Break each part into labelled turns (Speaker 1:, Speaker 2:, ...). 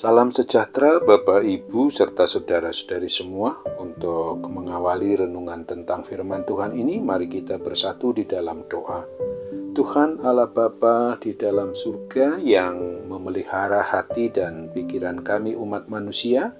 Speaker 1: Salam sejahtera Bapak, Ibu, serta saudara-saudari semua. Untuk mengawali renungan tentang firman Tuhan ini, mari kita bersatu di dalam doa. Tuhan Allah Bapa di dalam surga yang memelihara hati dan pikiran kami umat manusia,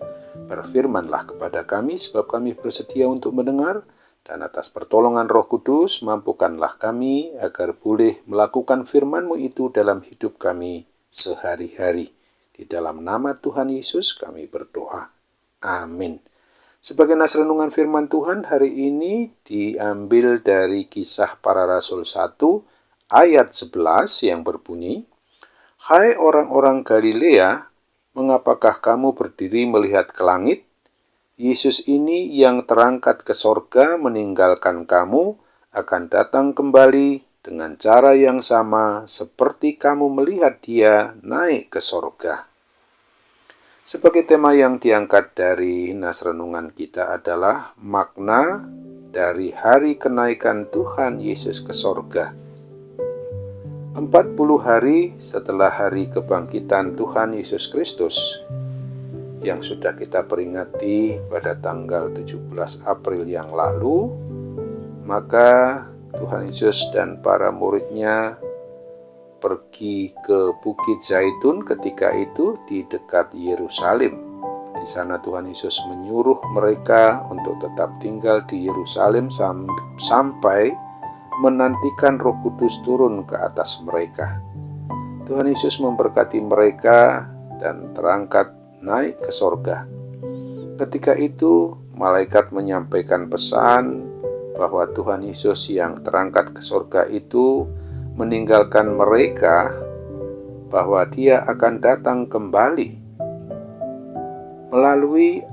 Speaker 1: berfirmanlah kepada kami sebab kami bersedia untuk mendengar, dan atas pertolongan Roh Kudus mampukanlah kami agar boleh melakukan firman-Mu itu dalam hidup kami sehari-hari. Di dalam nama Tuhan Yesus kami berdoa. Amin. Sebagai nas renungan firman Tuhan hari ini diambil dari Kisah Para Rasul 1 ayat 11 yang berbunyi, "Hai orang-orang Galilea, mengapakah kamu berdiri melihat ke langit? Yesus ini yang terangkat ke sorga meninggalkan kamu akan datang kembali dengan cara yang sama seperti kamu melihat dia naik ke sorga." Sebagai tema yang diangkat dari nas renungan kita adalah makna dari hari kenaikan Tuhan Yesus ke sorga. 40 hari setelah hari kebangkitan Tuhan Yesus Kristus yang sudah kita peringati pada tanggal 17 April yang lalu, maka Tuhan Yesus dan para muridnya pergi ke Bukit Zaitun ketika itu di dekat Yerusalem. Di sana Tuhan Yesus menyuruh mereka untuk tetap tinggal di Yerusalem sampai menantikan Roh Kudus turun ke atas mereka. Tuhan Yesus memberkati mereka dan terangkat naik ke sorga. Ketika itu malaikat menyampaikan pesan bahwa Tuhan Yesus yang terangkat ke sorga itu meninggalkan mereka, bahwa dia akan datang kembali. Melalui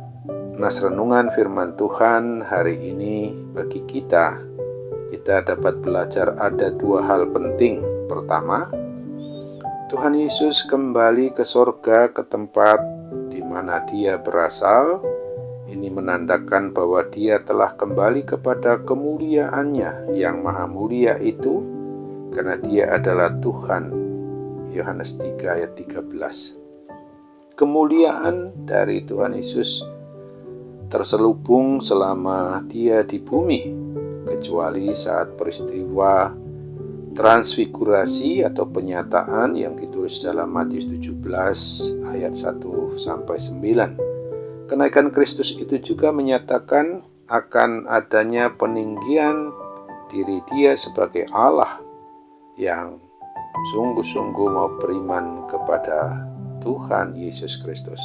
Speaker 1: nas renungan firman Tuhan hari ini bagi kita dapat belajar ada dua hal penting. Pertama, Tuhan Yesus kembali ke sorga, ke tempat di mana dia berasal. Ini menandakan bahwa dia telah kembali kepada kemuliaannya yang maha mulia itu, karena dia adalah Tuhan. Yohanes 3 ayat 13. Kemuliaan dari Tuhan Yesus terselubung selama dia di bumi, kecuali saat peristiwa transfigurasi atau penyataan yang ditulis dalam Matius 17 ayat 1-9. Kenaikan Kristus itu juga menyatakan akan adanya peninggian diri dia sebagai Allah yang sungguh-sungguh mau beriman kepada Tuhan Yesus Kristus.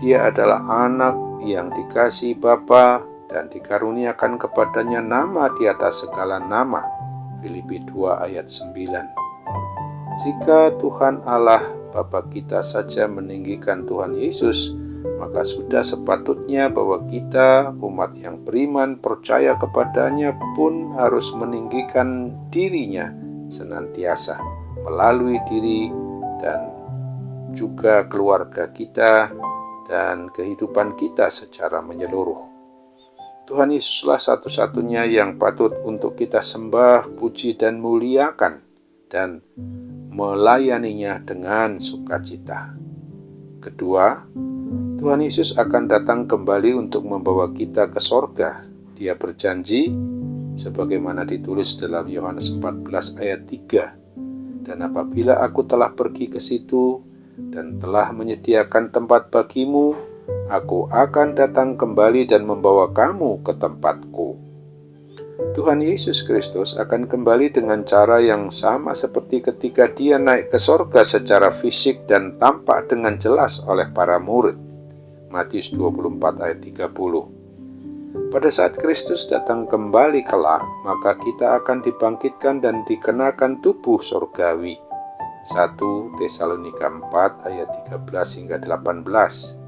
Speaker 1: Dia adalah anak yang dikasihi Bapa dan dikaruniakan kepadanya nama di atas segala nama. Filipi 2 ayat 9. Jika Tuhan Allah Bapa kita saja meninggikan Tuhan Yesus, maka sudah sepatutnya bahwa kita, umat yang beriman percaya kepadanya pun harus meninggikan dirinya senantiasa melalui diri dan juga keluarga kita dan kehidupan kita secara menyeluruh. Tuhan Yesuslah satu-satunya yang patut untuk kita sembah, puji dan muliakan dan melayaninya dengan sukacita. Kedua, Tuhan Yesus akan datang kembali untuk membawa kita ke sorga. Dia berjanji sebagaimana ditulis dalam Yohanes 14 ayat 3. "Dan apabila aku telah pergi ke situ dan telah menyediakan tempat bagimu, aku akan datang kembali dan membawa kamu ke tempatku." Tuhan Yesus Kristus akan kembali dengan cara yang sama seperti ketika dia naik ke sorga secara fisik dan tampak dengan jelas oleh para murid. Matius 24 ayat 30. Pada saat Kristus datang kembali kelak, maka kita akan dibangkitkan dan dikenakan tubuh surgawi. 1 Tesalonika 4 ayat 13 hingga 18.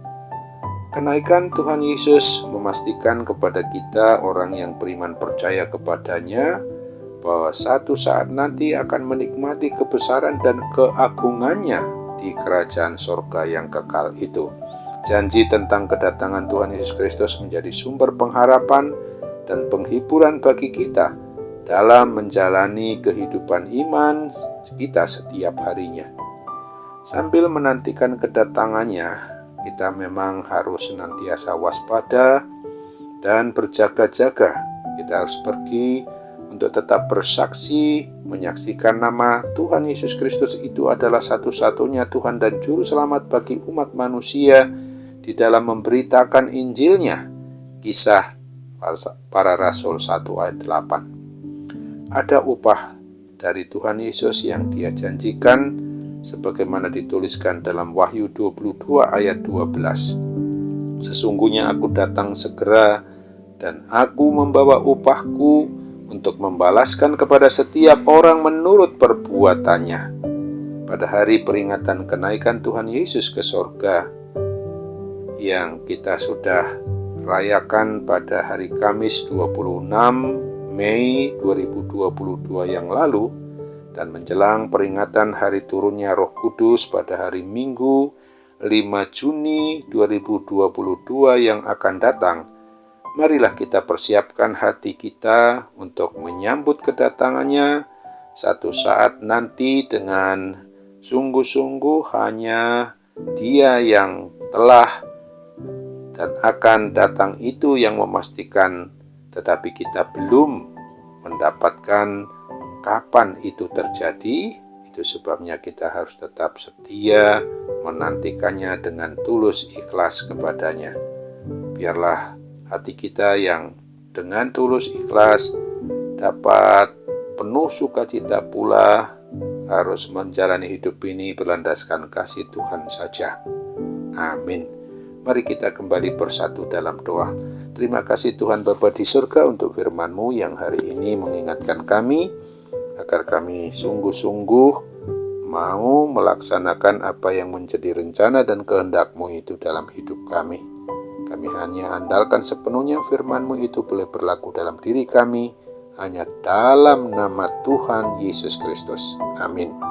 Speaker 1: Kenaikan Tuhan Yesus memastikan kepada kita orang yang beriman percaya kepadanya bahwa satu saat nanti akan menikmati kebesaran dan keagungannya di kerajaan surga yang kekal itu. Janji tentang kedatangan Tuhan Yesus Kristus menjadi sumber pengharapan dan penghiburan bagi kita dalam menjalani kehidupan iman kita setiap harinya. Sambil menantikan kedatangannya, kita memang harus senantiasa waspada dan berjaga-jaga. Kita harus pergi untuk tetap bersaksi, menyaksikan nama Tuhan Yesus Kristus itu adalah satu-satunya Tuhan dan Juru Selamat bagi umat manusia di dalam memberitakan Injilnya. Kisah Para Rasul 1 ayat 8. Ada upah dari Tuhan Yesus yang Dia janjikan sebagaimana dituliskan dalam Wahyu 22 ayat 12. Sesungguhnya aku datang segera dan aku membawa upahku untuk membalaskan kepada setiap orang menurut perbuatannya. Pada hari peringatan kenaikan Tuhan Yesus ke sorga yang kita sudah rayakan pada hari Kamis 26 Mei 2022 yang lalu dan menjelang peringatan hari turunnya Roh Kudus pada hari Minggu 5 Juni 2022 yang akan datang, marilah kita persiapkan hati kita untuk menyambut kedatangannya satu saat nanti dengan sungguh-sungguh hanya Dia yang telah dan akan datang itu yang memastikan, tetapi kita belum mendapatkan kapan itu terjadi. Itu sebabnya kita harus tetap setia menantikannya dengan tulus ikhlas kepadanya. Biarlah hati kita yang dengan tulus ikhlas dapat penuh sukacita pula harus menjalani hidup ini berlandaskan kasih Tuhan saja. Amin. Mari kita kembali bersatu dalam doa. Terima kasih Tuhan Bapa di surga untuk firman-Mu yang hari ini mengingatkan kami agar kami sungguh-sungguh mau melaksanakan apa yang menjadi rencana dan kehendak-Mu itu dalam hidup kami. Kami hanya andalkan sepenuhnya firman-Mu itu boleh berlaku dalam diri kami, hanya dalam nama Tuhan Yesus Kristus. Amin.